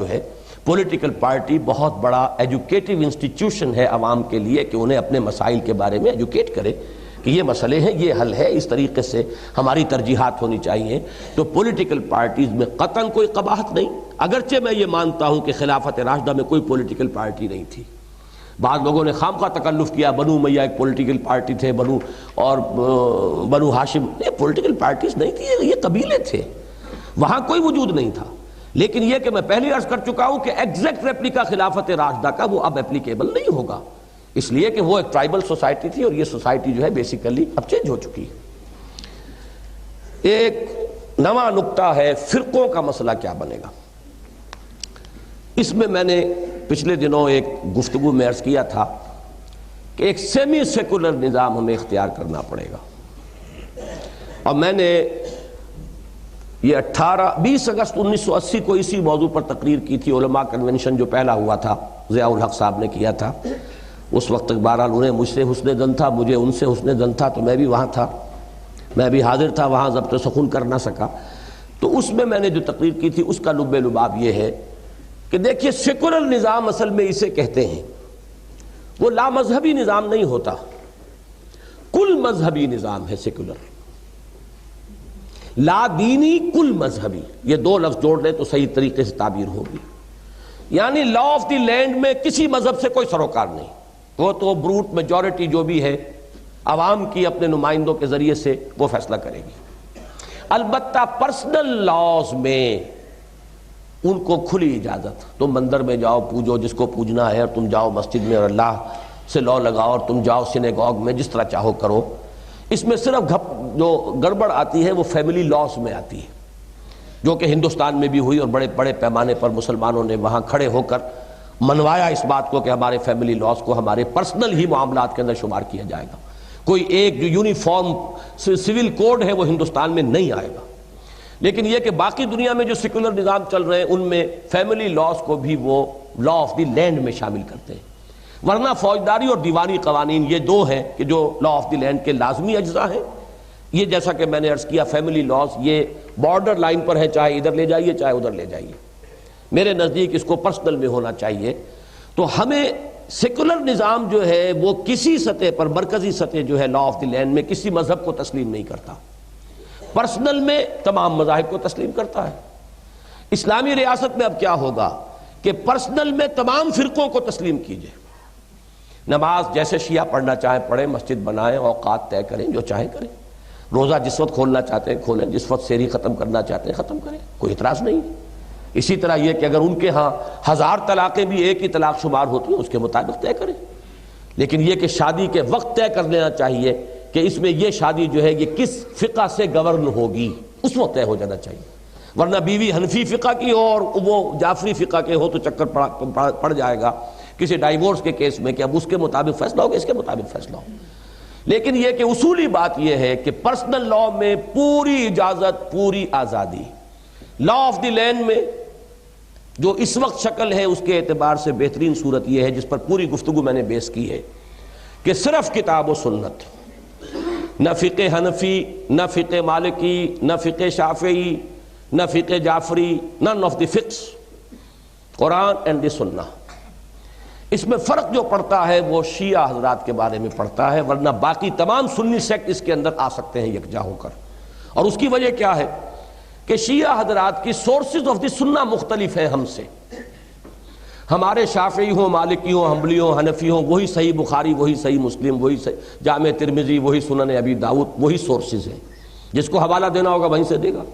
جو ہے political party بہت بڑا ایجوکیٹو انسٹیٹیوشن ہے عوام کے لیے کہ انہیں اپنے مسائل کے بارے میں ایجوکیٹ کرے کہ یہ مسئلے ہیں، یہ حل ہے، اس طریقے سے ہماری ترجیحات ہونی چاہیے۔ تو پولیٹیکل پارٹیز میں قطعاً کوئی قباحت نہیں، اگرچہ میں یہ مانتا ہوں کہ خلافت راشدہ میں کوئی پولیٹیکل پارٹی نہیں تھی۔ بعض لوگوں نے خامخواہ تکلف کیا، بنو امیہ ایک پولیٹیکل پارٹی تھے، بنو ہاشم، یہ پولیٹیکل پارٹیز نہیں تھی، یہ قبیلے تھے، وہاں کوئی وجود نہیں تھا۔ لیکن یہ کہ میں پہلی عرض کر چکا ہوں کہ ایگزیکٹ ریپلیکا خلافت راشدہ کا وہ اب اپلیکیبل نہیں ہوگا، اس لیے کہ وہ ایک ٹرائبل سوسائٹی تھی اور یہ سوسائٹی جو ہے بیسیکلی اب چینج ہو چکی ہے۔ ایک نواں نکتہ ہے فرقوں کا مسئلہ کیا بنے گا۔ اس میں نے پچھلے دنوں ایک گفتگو میں عرض کیا تھا کہ ایک سیمی سیکولر نظام ہمیں اختیار کرنا پڑے گا، اور میں نے یہ 20 اگست 1980 کو اسی موضوع پر تقریر کی تھی، علماء کنونشن جو پہلا ہوا تھا، ضیاء الحق صاحب نے کیا تھا۔ اس وقت تک بہرحال انہیں مجھ سے حسن ظن تھا، مجھے ان سے حسن ظن تھا، تو میں بھی وہاں تھا، میں بھی حاضر تھا، وہاں ضبط سخن کر نہ سکا۔ تو اس میں نے جو تقریر کی تھی اس کا لب لباب یہ ہے کہ دیکھیے سیکولر نظام اصل میں اسے کہتے ہیں، وہ لا مذہبی نظام نہیں ہوتا، کل مذہبی نظام ہے سیکولر۔ لا دینی کل مذہبی، یہ دو لفظ جوڑ لیں تو صحیح طریقے سے تعبیر ہوگی۔ یعنی لا آف دی لینڈ میں کسی مذہب سے کوئی سروکار نہیں، وہ تو بروٹ میجورٹی جو بھی ہے عوام کی اپنے نمائندوں کے ذریعے سے وہ فیصلہ کرے گی۔ البتہ پرسنل لاز میں ان کو کھلی اجازت، تم مندر میں جاؤ پوجو جس کو پوجنا ہے، اور تم جاؤ مسجد میں اور اللہ سے لو لگاؤ، اور تم جاؤ سینیگوگ میں، جس طرح چاہو کرو۔ اس میں صرف جو گڑبڑ آتی ہے وہ فیملی لاز میں آتی ہے، جو کہ ہندوستان میں بھی ہوئی، اور بڑے بڑے پیمانے پر مسلمانوں نے وہاں کھڑے ہو کر منوایا اس بات کو کہ ہمارے فیملی لاز کو ہمارے پرسنل ہی معاملات کے اندر شمار کیا جائے گا، کوئی ایک جو یونیفارم سول کوڈ ہے وہ ہندوستان میں نہیں آئے گا۔ لیکن یہ کہ باقی دنیا میں جو سیکولر نظام چل رہے ہیں ان میں فیملی لاز کو بھی وہ لا آف دی لینڈ میں شامل کرتے ہیں، ورنہ فوجداری اور دیوانی قوانین یہ دو ہیں کہ جو لا آف دی لینڈ کے لازمی اجزاء ہیں۔ یہ جیسا کہ میں نے عرض کیا فیملی لاز یہ بارڈر لائن پر ہے، چاہے ادھر لے جائیے چاہے ادھر لے جائیے، میرے نزدیک اس کو پرسنل میں ہونا چاہیے۔ تو ہمیں سیکولر نظام جو ہے وہ کسی سطح پر، مرکزی سطح جو ہے لا آف دی لینڈ میں کسی مذہب کو تسلیم نہیں کرتا، پرسنل میں تمام مذاہب کو تسلیم کرتا ہے۔ اسلامی ریاست میں اب کیا ہوگا کہ پرسنل میں تمام فرقوں کو تسلیم کیجئے، نماز جیسے شیعہ پڑھنا چاہیں پڑھیں، مسجد بنائیں، اوقات طے کریں، جو چاہیں کریں، روزہ جس وقت کھولنا چاہتے ہیں کھولیں، جس وقت سحری ختم کرنا چاہتے ہیں ختم کریں، کوئی اعتراض نہیں۔ اسی طرح یہ کہ اگر ان کے ہاں 1000 طلاقیں بھی ایک ہی طلاق شمار ہوتی ہیں اس کے مطابق طے کریں، لیکن یہ کہ شادی کے وقت طے کر لینا چاہیے کہ اس میں یہ شادی جو ہے یہ کس فقہ سے گورن ہوگی، اس وقت طے ہو جانا چاہیے، ورنہ بیوی حنفی فقہ کی ہو اور وہ جعفری فقہ کے ہو تو چکر پڑ جائے گا کسی ڈائیورس کے کیس میں کہ اب اس کے مطابق فیصلہ ہوگا، اس کے مطابق فیصلہ ہو۔ لیکن یہ کہ اصولی بات یہ ہے کہ پرسنل لا میں پوری اجازت، پوری آزادی، لا آف دی لینڈ میں جو اس وقت شکل ہے اس کے اعتبار سے بہترین صورت یہ ہے، جس پر پوری گفتگو میں نے بیس کی ہے، کہ صرف کتاب و سنت، نہ فقہ حنفی، نہ فقہ مالکی، نہ فقہ شافعی، نہ فقہ Jafari, none of the fiqh، Quran and the Sunnah. اس میں فرق جو پڑتا ہے وہ شیعہ حضرات کے بارے میں پڑتا ہے، ورنہ باقی تمام سنی سیکٹ اس کے اندر آ سکتے ہیں یکجا ہو کر۔ اور اس کی وجہ کیا ہے کہ شیعہ حضرات کی سورسز آف دی سنہ مختلف ہیں ہم سے، ہمارے شافعی ہوں، مالکی ہوں، حنبلی ہوں، حنفی ہوں، وہی صحیح بخاری، وہی صحیح مسلم، وہی جامع ترمذی، وہی سنن ابی داؤد، وہی سورسز ہیں، جس کو حوالہ دینا ہوگا وہیں سے دے گا۔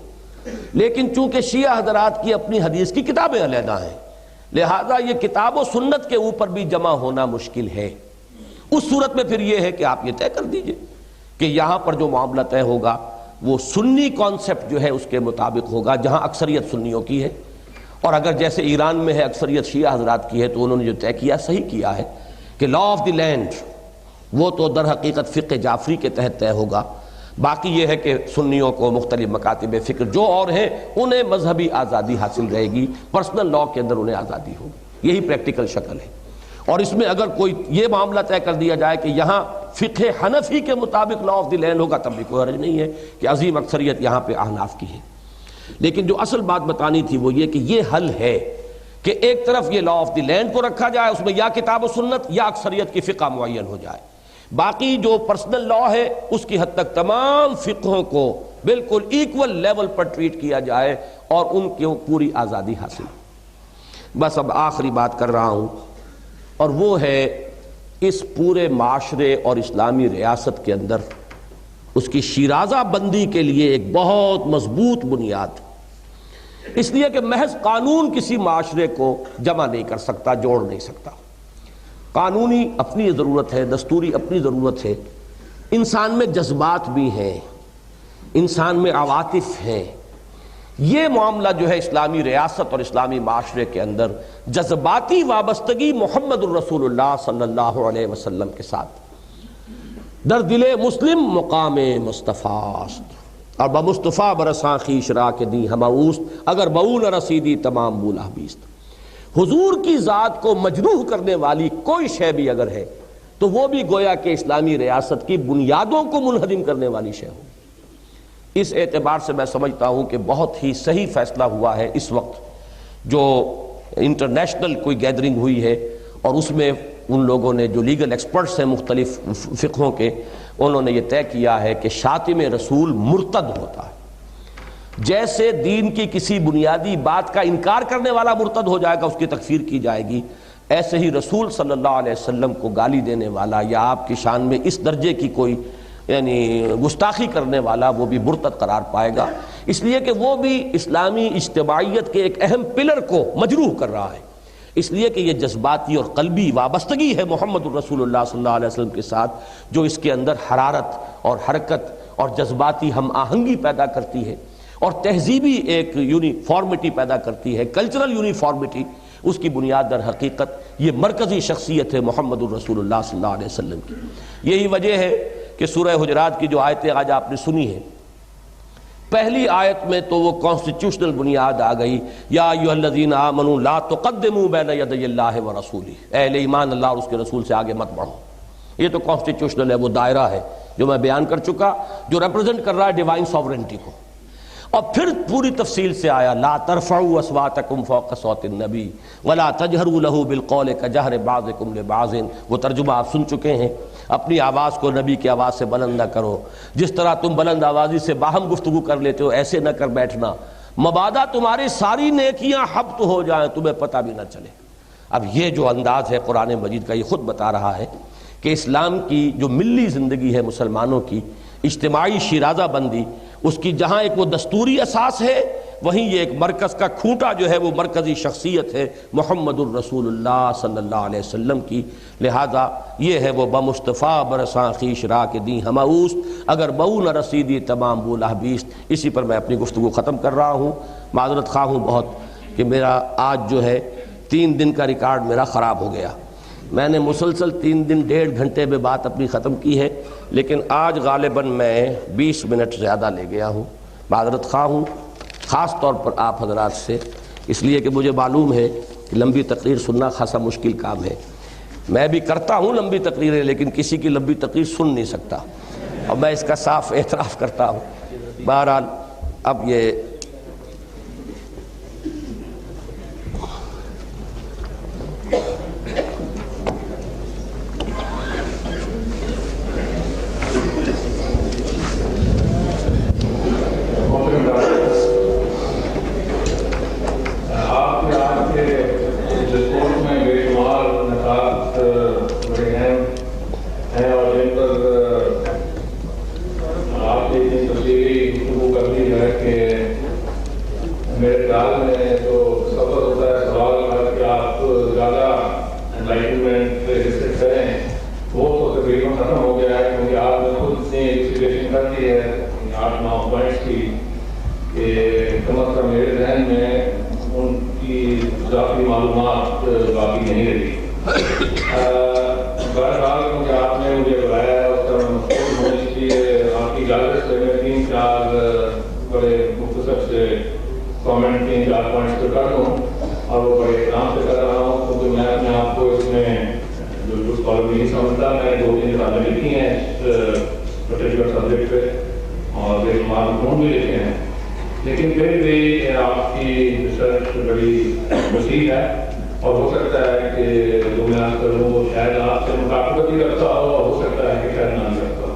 لیکن چونکہ شیعہ حضرات کی اپنی حدیث کی کتابیں علیحدہ ہیں، لہذا یہ کتاب و سنت کے اوپر بھی جمع ہونا مشکل ہے۔ اس صورت میں پھر یہ ہے کہ آپ یہ طے کر دیجئے کہ یہاں پر جو معاملہ طے ہوگا وہ سنی کانسیپٹ جو ہے اس کے مطابق ہوگا، جہاں اکثریت سنیوں کی ہے، اور اگر جیسے ایران میں ہے اکثریت شیعہ حضرات کی ہے تو انہوں نے جو طے کیا صحیح کیا ہے کہ لا آف دی لینڈ وہ تو در حقیقت فقہ جعفری کے تحت طے ہوگا۔ باقی یہ ہے کہ سنیوں کو مختلف مکاتب فکر جو اور ہیں انہیں مذہبی آزادی حاصل رہے گی، پرسنل لا کے اندر انہیں آزادی ہوگی، یہی پریکٹیکل شکل ہے۔ اور اس میں اگر کوئی یہ معاملہ طے کر دیا جائے کہ یہاں فقہ حنفی کے مطابق لا آف دی لینڈ ہوگا، تب بھی کوئی حرج نہیں ہے کہ عظیم اکثریت یہاں پہ احناف کی ہے۔ لیکن جو اصل بات بتانی تھی وہ یہ کہ یہ حل ہے کہ ایک طرف یہ لا آف دی لینڈ کو رکھا جائے، اس میں یا کتاب و سنت یا اکثریت کی فقہ معین ہو جائے، باقی جو پرسنل لا ہے اس کی حد تک تمام فقہوں کو بالکل ایکول لیول پر ٹریٹ کیا جائے اور ان کی پوری آزادی حاصل۔ بس اب آخری بات کر رہا ہوں، اور وہ ہے اس پورے معاشرے اور اسلامی ریاست کے اندر اس کی شیرازہ بندی کے لیے ایک بہت مضبوط بنیاد، اس لیے کہ محض قانون کسی معاشرے کو جمع نہیں کر سکتا، جوڑ نہیں سکتا۔ قانونی اپنی ضرورت ہے، دستوری اپنی ضرورت ہے، انسان میں جذبات بھی ہیں، انسان میں عواطف ہیں۔ یہ معاملہ جو ہے اسلامی ریاست اور اسلامی معاشرے کے اندر جذباتی وابستگی محمد الرسول اللہ صلی اللہ علیہ وسلم کے ساتھ در دل مسلم مقام مصطفیٰ است، اور بمصطفیٰ برساں خویش را کے دی ہمہ اوست، اگر بہو نہ رسیدی تمام بولا بیست۔ حضور کی ذات کو مجروح کرنے والی کوئی شے بھی اگر ہے تو وہ بھی گویا کہ اسلامی ریاست کی بنیادوں کو منہدم کرنے والی شے ہو۔ اس اعتبار سے میں سمجھتا ہوں کہ بہت ہی صحیح فیصلہ ہوا ہے اس وقت جو انٹرنیشنل کوئی گیدرنگ ہوئی ہے، اور اس میں ان لوگوں نے جو لیگل ایکسپرٹس ہیں مختلف فقہوں کے، انہوں نے یہ طے کیا ہے کہ شاتم رسول مرتد ہوتا ہے۔ جیسے دین کی کسی بنیادی بات کا انکار کرنے والا مرتد ہو جائے گا، اس کی تکفیر کی جائے گی، ایسے ہی رسول صلی اللہ علیہ وسلم کو گالی دینے والا یا آپ کی شان میں اس درجے کی کوئی یعنی گستاخی کرنے والا وہ بھی مرتد قرار پائے گا، اس لیے کہ وہ بھی اسلامی اجتماعیت کے ایک اہم پلر کو مجروح کر رہا ہے، اس لیے کہ یہ جذباتی اور قلبی وابستگی ہے محمد الرسول اللہ صلی اللہ علیہ وسلم کے ساتھ، جو اس کے اندر حرارت اور حرکت اور جذباتی ہم آہنگی پیدا کرتی ہے اور تہذیبی ایک یونیفارمٹی پیدا کرتی ہے، کلچرل یونیفارمٹی۔ اس کی بنیاد در حقیقت یہ مرکزی شخصیت ہے محمد الرسول اللہ صلی اللہ علیہ وسلم کی۔ یہی وجہ ہے کہ سورہ حجرات کی جو آیتیں آج آپ نے سنی ہیں، پہلی آیت میں تو وہ کانسٹیٹیوشنل بنیاد آ گئی، یا ایھا الذین آمنوا لا تقدموا بین یدی اللہ ورسولہ، اے اہل ایمان اللہ اور اس کے رسول سے آگے مت بڑھو۔ یہ تو کانسٹیٹیوشنل ہے، وہ دائرہ ہے جو میں بیان کر چکا، جو ریپرزینٹ کر رہا ہے ڈیوائن ساورنٹی کو۔ اور پھر پوری تفصیل سے آیا لا ترفعوا اصواتکم فوق صوت النبی ولا تجہروا لہ بالقول کجہر بعضکم لبعض، وہ ترجمہ آپ سن چکے ہیں، اپنی آواز کو نبی کی آواز سے بلند نہ کرو، جس طرح تم بلند آوازی سے باہم گفتگو کر لیتے ہو ایسے نہ کر بیٹھنا، مبادا تمہاری ساری نیکیاں حبط ہو جائیں تمہیں پتہ بھی نہ چلے۔ اب یہ جو انداز ہے قرآن مجید کا، یہ خود بتا رہا ہے کہ اسلام کی جو ملی زندگی ہے مسلمانوں کی، اجتماعی شیرازہ بندی، اس کی جہاں ایک وہ دستوری اساس ہے، وہیں یہ ایک مرکز کا کھوٹا جو ہے وہ مرکزی شخصیت ہے محمد الرسول اللہ صلی اللہ علیہ وسلم کی۔ لہذا یہ ہے وہ بمصطفیٰ برساں خویش را کے دی ہمہ اوست، اگر بہو نہ رسیدی تمام بولا بیست۔ اسی پر میں اپنی گفتگو ختم کر رہا ہوں۔ معذرت خواہ ہوں بہت کہ میرا آج جو ہے 3 دن کا ریکارڈ میرا خراب ہو گیا، میں نے مسلسل 3 دن 1.5 گھنٹے میں بات اپنی ختم کی ہے، لیکن آج غالباً میں 20 منٹ زیادہ لے گیا ہوں، معذرت خواہ ہوں خاص طور پر آپ حضرات سے، اس لیے کہ مجھے معلوم ہے کہ لمبی تقریر سننا خاصا مشکل کام ہے۔ میں بھی کرتا ہوں لمبی تقریریں، لیکن کسی کی لمبی تقریر سن نہیں سکتا، اور میں اس کا صاف اعتراف کرتا ہوں۔ بہرحال اب یہ لیکن پھر بھی آپ کی ریسرچ بڑی وسیع ہے اور ہو سکتا ہے کہ جو میں آپ کروں وہ شاید آپ سے مطابقت ہی رکھتا ہو اور ہو سکتا ہے کہ شاید نہ رکھتا ہو،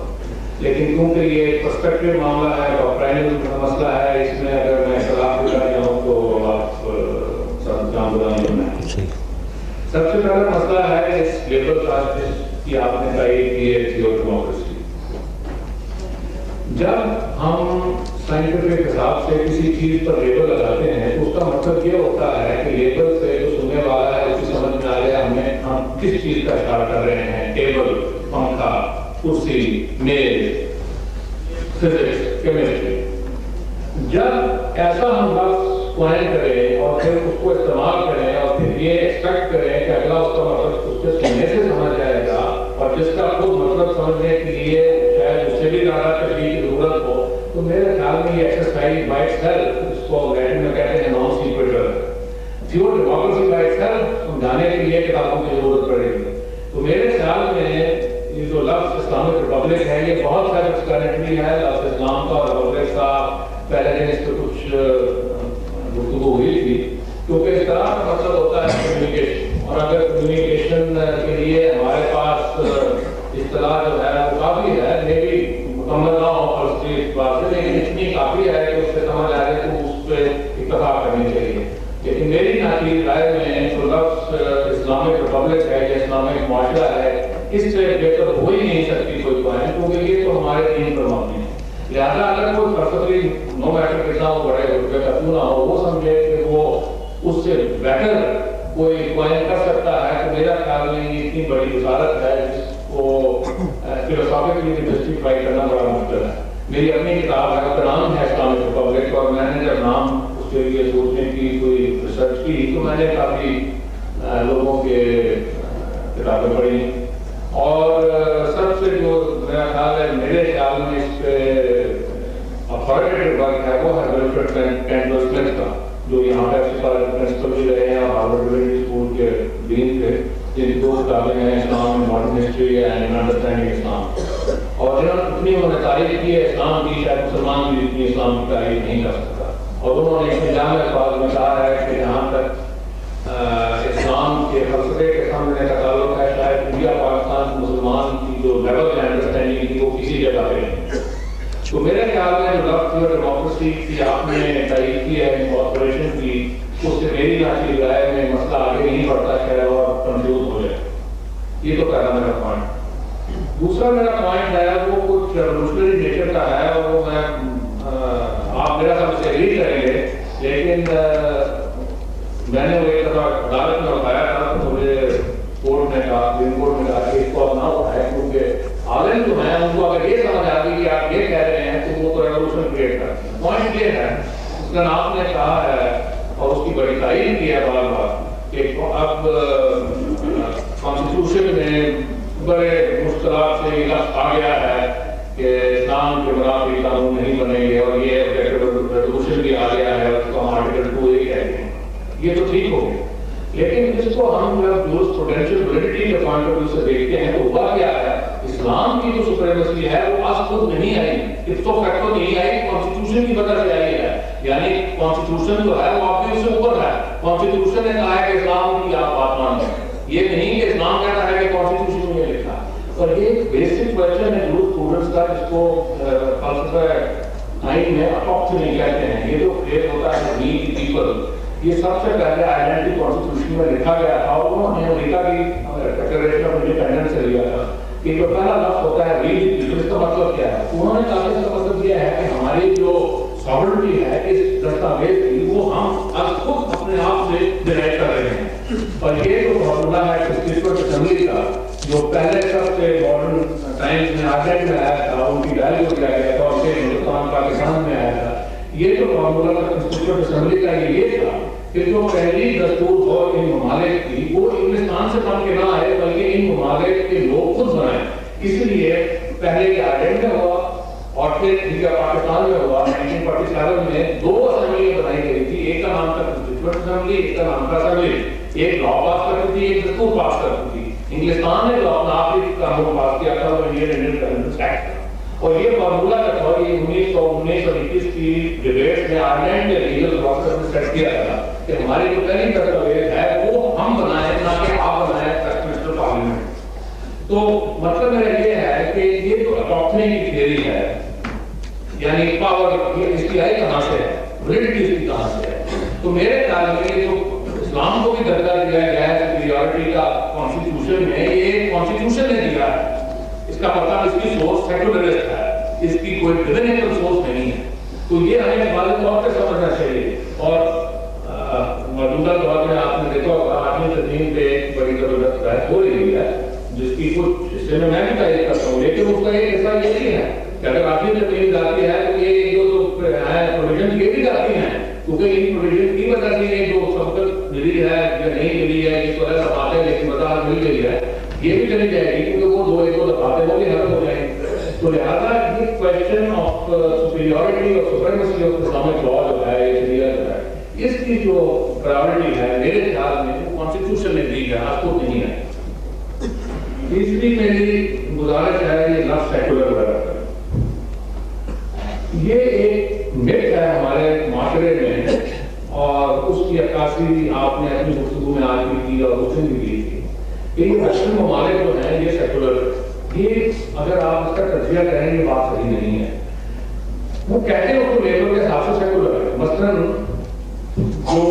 لیکن کیونکہ یہ پرسپیکٹو معاملہ ہے اور پرائمری مسئلہ ہے، اس میں اگر میں اختلاف بھی کر جاؤں تو آپ سب جان بلائیں میں۔ سب سے پہلا مسئلہ ہے اس لیبل کاسٹ کی آپ نے تائید کی ہے تھیوری ڈیموکریسی۔ جب ہم سائنٹیفک حساب سے کسی چیز پر لیبل لگاتے ہیں تو اس کا مطلب یہ ہوتا ہے کہ لیبل سے جو سننے والا ہے اس کی سمجھ میں آ جائے ہم کس چیز کا اشارہ کر رہے ہیں، ٹیبل، پنکھا، کرسی، میز، فزکس، کیمسٹری۔ جب ایسا ہم لفظ کوائن کریں اور پھر اس کو استعمال کریں اور پھر یہ ایکسپیکٹ کریں کہ اگلا اس کا مطلب اس کے سننے سے سمجھ جائے گا اور جس کا خود مطلب سمجھنے کے لیے شاید اس سے بھی زیادہ تشریح کی ضرورت ہو، تو میرے خیال میں یہ ایکسرسائز بائی اٹ سیلف، اس کو لیٹن میں کہتے ہیں non sequitur, theory democracy by itself سمجھانے کے لیے کتابوں کی ضرورت پڑے گی۔ تو میرے خیال میں یہ جو لفظ اسلامک ریپبلک ہے یہ بہت سیلف ایکسپلینیٹری ہے، لفظ اسلام کا اور ریپبلک کا پہلے دن اس پہ کچھ گفتگو ہوئی تھی، کیونکہ اس طرح کا مقصد ہوتا ہے کمیونیکیشن، اور اگر کمیونیکیشن کے لیے ہمارے پاس اصطلاح جو ہے وہ کافی ہے، یہ بھی مکمل نہ ہو فلسفی اعتبار سے، لیکن اتنی کافی ہے کہ اس سے سمجھ آ جائے تو اس پہ اتفاق کرنی چاہیے۔ لیکن میری ناچیز رائے میں جو لفظ اسلامک ریپبلک ہے یا اسلامک معاشرہ ہے، اس سے بہتر ہو ہی نہیں سکتی کوئی قائم، کیونکہ یہ تو ہمارے دین پر مبنی ہے۔ لہٰذا اگر کوئی فلسفی نو میٹر کتنا ہو، بڑے رتبے کا کیوں نہ ہو، وہ سمجھے کہ وہ اس سے بہتر کوئی قائم کر سکتا ہے، تو میرا خیال میں یہ اتنی بڑی وزارت ہے جس کو فلسافیکلی جسٹیفائی کرنا بڑا مشکل ہے۔ میری اپنی کتاب ہے، اس کا نام ہے اسلامک ریپبلک، اور میں نے جب نام اس کے لیے سوچنے کی کوئی ریسرچ کی تو میں نے کافی لوگوں کے کتابیں پڑھی، اور سب سے جو میرا خیال ہے، میرے خیال میں اس پہ اتھارٹیٹیو ورک ہے وہ ہے ولفریڈ کینڈلر سمتھ کا، جو یہاں پہ پرنسپل بھی رہے ہیں اور ہارورڈ ڈیونٹی اسکول کے ڈین تھے، جن کی 2 کتابیں ہیں، اسلام ماڈرن ہسٹری اینڈ انڈرسٹینڈنگ اسلام، اور جنہوں نے اتنی انہوں نے تعریف کی ہے اسلام کی، شاید مسلمان بھی اتنی اسلام کی تعریف نہیں کر سکتا، اور انہوں نے ایک جامع الفاظ میں کہا ہے کہ جہاں تک اسلام کے فلسفے کے سامنے کا تعلق ہے، شاید انڈیا پاکستان مسلمان کی جو لیول ہے انڈرسٹینڈنگ کی وہ کسی جگہ پہ نہیں۔ تو میرے خیال میں جو لفظ تھیوری ڈیموکریسی کی آپ نے تعریف کی ہے، انکارپوریشن کی، اس سے میری ناچیز رائے میں مسئلہ آگے نہیں بڑھتا ہے اور کنفیوز ہو جائے۔ یہ تو پہلا میرا پوائنٹ۔ دوسرا میرا پوائنٹ ہے وہ کچھ ریولوشنری نیچر کا ہے، اور وہ میں آپ میرا سب سے ایگری کریں گے، لیکن میں نے وہ ایک دفعہ عدالت میں اٹھایا تھا تو مجھے کورٹ نے کہا، سپریم کورٹ نے کہا کہ اس کو آپ نہ اٹھائیں، کیونکہ عالم جو ہیں ان کو اگر یہ سمجھ آتی کہ آپ یہ کہہ رہے ہیں تو وہ تو ریولوشن کریٹ کرتے ہیں۔ پوائنٹ یہ ہے، اس کا آپ نے کہا ہے اور اس کی بڑی تعریف کی ہے بار بار کہ اب کانسٹیٹیوشن میں بڑے مشکلات سے یہ لفظ آ گیا ہے کہ اسلام کے منافی قانون نہیں بنیں گے، اور یہ ریزولوشن بھی آ گیا ہے، اس کو ہم آرٹیکل 2 یہ کہتے ہیں۔ یہ تو ٹھیک ہو گیا، لیکن اس کو ہم جب جورسپروڈینشل ویلیڈیٹی کے پوائنٹ آف ویو سے دیکھتے ہیں تو ہوا کیا ہے، اسلام کی جو سپریمیسی ہے وہ آج خود نہیں آئی، اپسو فیکٹو نہیں آئی، کانسٹیٹیوشن کی وجہ سے آئی ہے۔ یعنی کانسٹیٹیوشن جو ہے وہ آپ کے اس سے اوپر ہے، کانسٹیٹیوشن نے کہا ہے کہ اسلام کی آپ بات مان لیں، یہ نہیں کہ اسلام کہتا ہے کہ کانسٹیٹیوشن میں لکھا ہے۔ اور یہ ایک بیسک کویسچن ہے جو اسٹوڈنٹس کا، جس کو فلسفہ آئین میں اپوکسمی کہتے ہیں، یہ جو فریز ہوتا ہے وی دی پیپل، یہ سب سے پہلے آئیڈینٹی کانسٹیٹیوشن میں لکھا گیا تھا، اور انہوں نے امریکہ کی ڈکلریشن آف انڈیپینڈنس سے لیا تھا کہ جو پہلا لفظ ہوتا ہے وی دی پیپل، اس کا مطلب کیا ہے؟ انہوں نے کہا کہ اس کا مطلب یہ ہے کہ ہماری جو ساورنٹی ہے اس دستاویز کی وہ ہم اب خود اپنے آپ سے ڈرائیو کر رہے ہیں۔ اور یہ جو فارمولا ہے کنسٹیٹیوئنٹ اسمبلی کا، جو پہلے سب سے ماڈرن ٹائمز میں آرگینٹ میں آیا تھا، ان کی ویلیو کیا گیا تھا، اور پھر ہندوستان پاکستان میں آیا تھا، یہ جو فارمولا تھا کنسٹیٹیوئنٹ اسمبلی کا یہ تھا کہ جو پہلی دستور ہو ان ممالک کی وہ انگلستان سے بن کے نہ آئے بلکہ ان ممالک کے لوگ خود بنائیں۔ اس لیے پہلے یہ آرگینٹ میں ہوا اور پھر انڈیا پاکستان میں ہوا۔ 1947 میں 2 اسمبلیاں بنائی گئی تھی، ایک کا نام تھا کنسٹیٹیوئنٹ اسمبلی، ایک کا نام تھا اسمبلی، ایک لا پاس کرتی تھی، ایک دستور پاس کرتی تھی۔ انگلستان نے جو اپنا آخری قانون پاس کیا تھا وہ انڈین انڈین ایکٹ تھا، اور یہ فارمولہ جو تھا یہ 1919 کی ڈیبیٹ میں آئرلینڈ کے لیگل پروسیس نے سیٹ کیا تھا کہ ہماری جو پہلی دستاویز ہے وہ ہم بنائیں نہ کہ آپ بنائیں ویسٹمنسٹر پارلیمنٹ۔ تو مطلب میرا یہ ہے کہ یہ جو اڈاپٹنگ کی تھیوری ہے یعنی پاور یہ اس کی آئی کہاں سے ہے، ویلیڈیٹی اس کی کہاں سے ہے، تو میرے خیال میں یہ جو اسلام کو بھی درجہ دیا گیا ہے سپیریورٹی کا کانسٹیٹیوشن میں، یہ کانسٹیٹیوشن نے دیا ہے، اس کا مطلب اس کی سورس سیکولرسٹ ہے، اس کی کوئی ڈیوینیٹل سورس نہیں ہے، تو یہ ہمیں واضح طور پہ سمجھنا چاہیے۔ اور موجودہ دور میں آپ نے دیکھا ہوگا آٹھویں تدوین پہ ایک بڑی زبردست بحث ہو رہی ہے جس کی کچھ حصے میں بھی تعریف کرتا ہوں، لیکن اس کا ایک ایسا یہ بھی ہے کہ اگر آٹھویں تدوین جاتی ہے تو یہ جو پروویژن یہ بھی جاتی ہیں کیونکہ ان پروویژن کی وجہ سے یہ جو سبقت ملی ہے یا نہیں ملی ہے یہ تو ہے دفعاتیں لیکن وضاحت مل گئی ہے یہ بھی چلی جائے گی کیونکہ وہ دو ایک دو دفعاتیں وہ بھی حل ہو جائیں گے۔ تو لہٰذا یہ کوشچن آف سپیریورٹی اور سپریمیسی آف اسلامک لا جو ہے یہ کلیئر جو ہے اس کی جو پرائیورٹی ہے میرے خیال میں وہ کانسٹیٹیوشن نے دی ہے، آج تو نہیں ہے۔ تیسری میری گزارش ہے یہ لفظ سیکولر وغیرہ، یہ ایک مت ہے ہمارے معاشرے میں اور اس کی عکاسی آپ نے اپنی گفتگو میں آج بھی کی اور اس دن بھی کی تھی کہ یہ ویسٹرن ممالک جو ہیں یہ سیکولر، یہ اگر آپ اس کا تجزیہ کریں یہ بات صحیح نہیں ہے۔ وہ کہتے ہیں اس کو لیبر کے حساب سے سیکولر ہے، مثلاً جو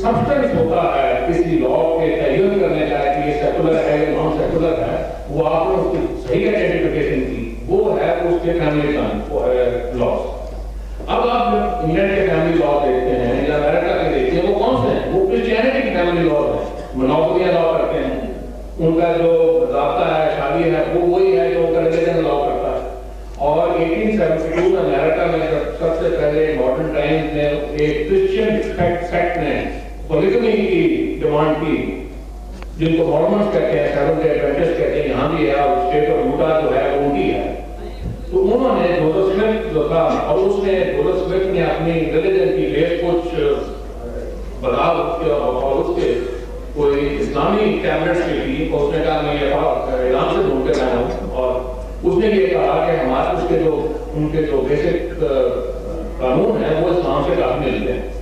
سبسٹنس ہوتا ہے کسی لا کے تعین کرنے کا کہ یہ سیکولر ہے یا نان سیکولر ہے وہ آپ نے اس کی صحیح آئیڈینٹیفیکیشن کی، وہ ہے اس کے فیملی لاس۔ اب آپ انگلینڈ کے فیملی لا دیکھتے ہیں یا امریکہ کے دیکھتے ہیں وہ کون سے ہیں، وہ کرسچینٹی کی فیملی لا ہے، منوگمی لا کرتے ہیں، ان کا جو ضابطہ ہے شادی ہے وہ وہی ہے جو ان کا ریلیجن لا کرتا ہے۔ اور 1872 میں امریکہ میں سب سے پہلے ماڈرن ٹائمز میں ایک کرسچین سیکٹ نے پولیگمی کی ڈیمانڈ کی جن کو مورمنز کہتے ہیں، سیونتھ ڈے ایڈوینٹسٹ کہتے ہیں، یہاں بھی ہے اور اسٹیٹ آف یوٹا جو ہے وہ ان کی ہے۔ تو انہوں نے جوزف سمتھ جو تھا اور اس نے جوزف سمتھ نے اپنی ریلیجن کی بیس کچھ بدلاؤ اور اس کے کوئی اسلامی کیبنٹس کے لیے اس نے کہا میں یہ اعلان سے ڈھونڈ کے لایا ہوں، اور اس نے یہ کہا کہ ہمارے اس کے جو ان کے جو بیسک قانون ہیں وہ اسلام سے کافی ملتے ہیں۔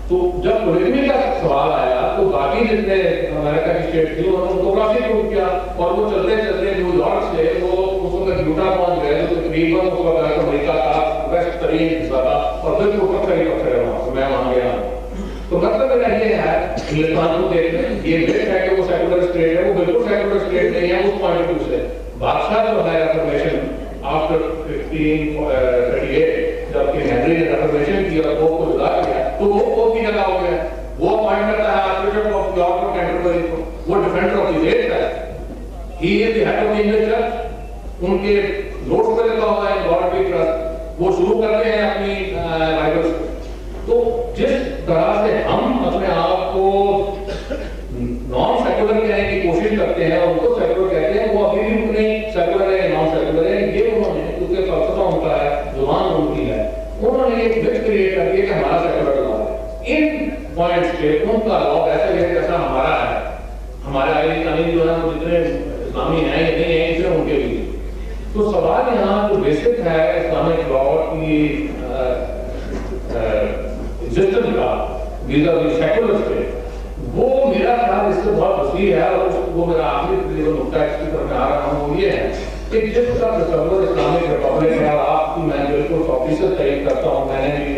تو جب پولیگمی کا سوال آیا تو باقی جتنے امریکہ کی اسٹیٹ تھی انہوں نے ان کو پروسیکیوٹ کیا اور وہ چلتے چلتے نیو یارک سے وہ اس وقت یوٹا پہنچ گئے تو تقریباً اس وقت امریکہ کا ویسٹ ترین حصہ تھا اور بالکل پتھر ہی پتھر ہے وہاں سے، میں وہاں گیا ہوں۔ تو مطلب میرا یہ ہے ہندوستان کو دیکھ لیں یہ بٹ ہے کہ وہ سیکولر اسٹیٹ ہے، وہ بالکل سیکولر اسٹیٹ نہیں ہے اس پوائنٹ آف ویو سے۔ بادشاہ جو ہے ریفارمیشن آفٹر 1538 جب کہ ہنری نے ریفارمیشن کیا اور پوپ کو جدا کیا تو وہ پوپ کی جگہ ہو گیا، وہ اپوائنٹ کرتا ہے آرچ بشپ آف یارک اور کینٹربری کو، وہ ڈیفینڈر آف دی فیتھ ہے، he is the head of the English church, ان کے نوٹس پہ لکھا ہوا ہے گاڈ وی ٹرسٹ، وہ شروع کرتے ہیں اپنی بائبل سے۔ تو جس طرح سے ہم اپنے آپ کو نان سیکولر کہنے کی کوشش کرتے ہیں اور ان کو سیکولر کہتے ہیں وہ ابھی بھی اتنے سیکولر ہے نان سیکولر ہے، یہ انہوں نے کیونکہ فلسفہ ان کا ہے زبان ان کی ہے انہوں نے ایک مت کریٹ کر دیا کہ ہمارا سیکولر لا ہے۔ ان پوائنٹس پہ ان کا لا ایسا ہے جیسا ہمارا ہے، ہمارے آئین قانون جو ہے وہ جتنے اسلامی ہیں یا نہیں ہیں اسے ان کے لیے۔ تو سوال یہاں جو بیسک ہے اسلامک لا کی ایگزسٹنس کا ویزا وی سیکولر سے وہ میرا خیال اس سے بہت وسیع ہے اور وہ میرا آخری نقطہ اس کی طرف میں آ رہا ہوں وہ یہ ہے کہ جس کا تصور اسلامک ریپبلک ہے اور آپ کی میں بالکل آفیسر تعین کرتا ہوں، میں نے بھی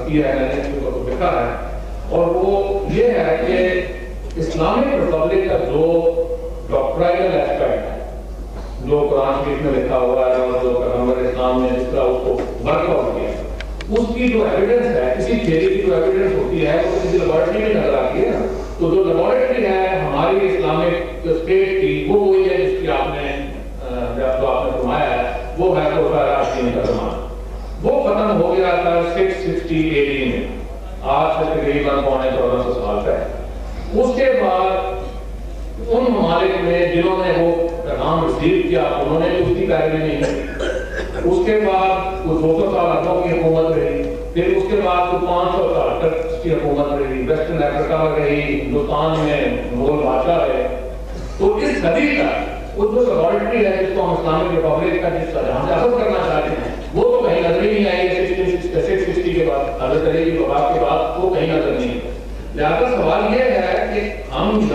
کیا ہے، میں نے اس کو لکھا ہے، اور وہ یہ ہے کہ اسلامک ریپبلک کا جو ڈاکٹرائنل ایسپیکٹ ہے جو قرآن شریف میں لکھا ہوا ہے اور جو پیغمبر اسلام نے جس طرح اس کو ورک آؤٹ کیا ہے اس کی جو ایویڈنس ہے کسی تھیوری کی جو ایویڈنس ہوتی ہے وہ کسی لیبارٹری میں نظر آتی ہے نا، تو جو لیبارٹری ہے ہماری اسلامک اسٹیٹ کی وہ وہی ہے جس کی آپ نے جو آپ نے فرمایا ہے وہ ہے راشدین کا زمانہ، وہ ختم ہو گیا تھا 660 AD میں، آج سے تقریباً 1400 سال پہلے۔ اس کے بعد ان ممالک میں جنہوں نے وہ پیغام ریسیو کیا انہوں نے اس کی پیروی نہیں کی، اس کے بعد 200 سال عربوں کی حکومت رہی، پھر اس کے بعد 500 سال ٹرکس کی حکومت رہی، ویسٹرن افریقہ میں رہی، ہندوستان میں مغل بادشاہ رہے۔ تو اس صدی تک وہ جو لیبارٹری ہے جس کو ہم اسلامک ریپبلک کا جس طرح سے اخذ کرنا چاہتے ہیں وہ تو کہیں نظر ہی نہیں آئی ہے 660 کے بعد حضرت علی کی وفات کے بعد وہ کہیں نظر نہیں ہے. لہٰذا سوال یہ ہے کہ ہم